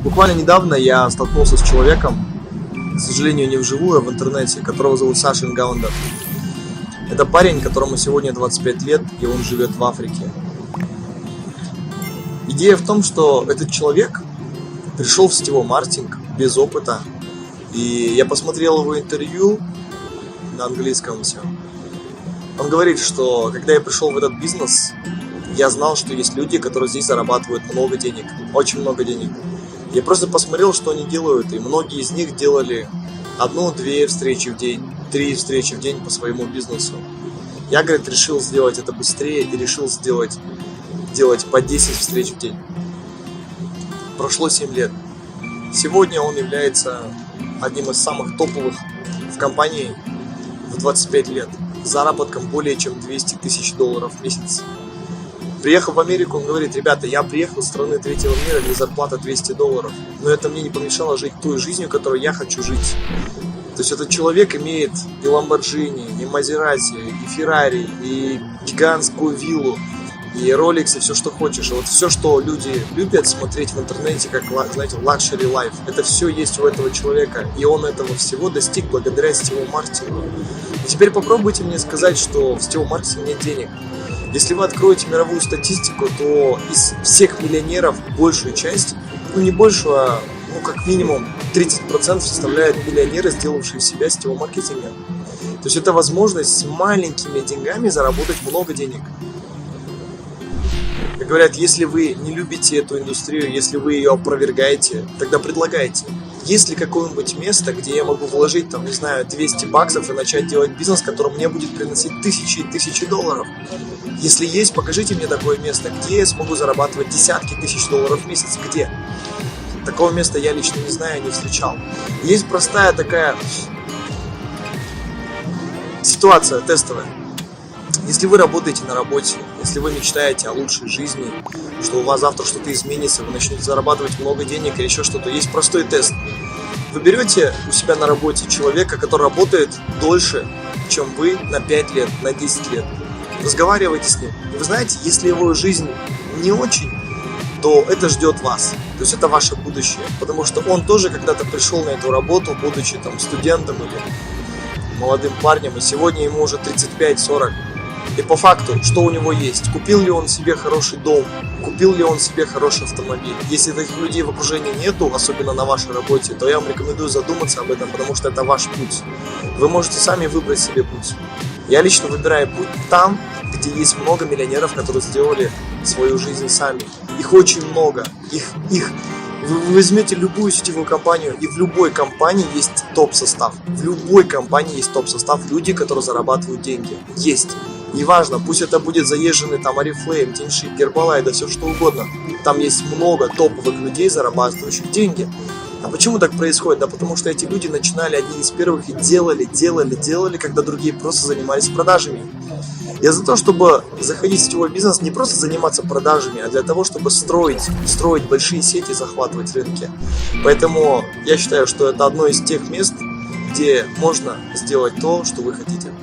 Буквально недавно я столкнулся с человеком, к сожалению, не вживую, а в интернете, которого зовут Саша Нгаундер. Это парень, которому сегодня 25 лет, и он живет в Африке. Идея в том, что этот человек пришел в сетевой маркетинг без опыта, и я посмотрел его интервью на английском все. Он говорит, что когда я пришел в этот бизнес, я знал, что есть люди, которые здесь зарабатывают много денег, очень много денег. Я просто посмотрел, что они делают, и многие из них делали 1-2 встречи в день, 3 встречи в день по своему бизнесу. Я, говорит, решил сделать это быстрее и решил делать по 10 встреч в день. Прошло 7 лет. Сегодня он является одним из самых топовых в компании в 25 лет, с заработком более чем $200 тысяч в месяц. Приехав в Америку, он говорит: ребята, я приехал из страны третьего мира, где зарплата $200, но это мне не помешало жить той жизнью, которой я хочу жить. То есть этот человек имеет и Lamborghini, и Maserati, и Ferrari, и гигантскую виллу, и Rolex, и все, что хочешь. И вот все, что люди любят смотреть в интернете, как, знаете, luxury life, это все есть у этого человека, и он этого всего достиг благодаря сетевому маркетингу. И теперь попробуйте мне сказать, что в сетевом маркетинге нет денег. Если вы откроете мировую статистику, то из всех миллионеров большую часть, не большую, а как минимум 30% составляют миллионеры, сделавшие себя сетевым маркетингом. То есть это возможность с маленькими деньгами заработать много денег. Как говорят, если вы не любите эту индустрию, если вы ее опровергаете, тогда предлагайте. Есть ли какое-нибудь место, где я могу вложить, $200 и начать делать бизнес, который мне будет приносить тысячи и тысячи долларов? Если есть, покажите мне такое место, где я смогу зарабатывать десятки тысяч долларов в месяц. Где? Такого места я лично не знаю, не встречал. Есть простая такая ситуация тестовая. Если вы работаете на работе, если вы мечтаете о лучшей жизни, что у вас завтра что-то изменится, вы начнете зарабатывать много денег или еще что-то, есть простой тест. Вы берете у себя на работе человека, который работает дольше, чем вы, на 5 лет, на 10 лет. Разговаривайте с ним. И вы знаете, если его жизнь не очень, то это ждет вас. То есть это ваше будущее. Потому что он тоже когда-то пришел на эту работу, будучи студентом или молодым парнем, и сегодня ему уже 35-40. И по факту, что у него есть? Купил ли он себе хороший дом? Купил ли он себе хороший автомобиль? Если таких людей в окружении нету, особенно на вашей работе, то я вам рекомендую задуматься об этом, потому что это ваш путь. Вы можете сами выбрать себе путь. Я лично выбираю путь там, где есть много миллионеров, которые сделали свою жизнь сами. Их очень много. Вы возьмете любую сетевую компанию, и в любой компании есть топ-состав. В любой компании есть топ-состав, люди, которые зарабатывают деньги. Есть. Неважно, пусть это будет заезженный Oriflame, Тиньши, Гербалай, да все что угодно. Там есть много топовых людей, зарабатывающих деньги. А почему так происходит? Да потому что эти люди начинали одни из первых и делали, когда другие просто занимались продажами. Я за то, чтобы заходить в сетевой бизнес, не просто заниматься продажами, а для того, чтобы строить большие сети, захватывать рынки. Поэтому я считаю, что это одно из тех мест, где можно сделать то, что вы хотите.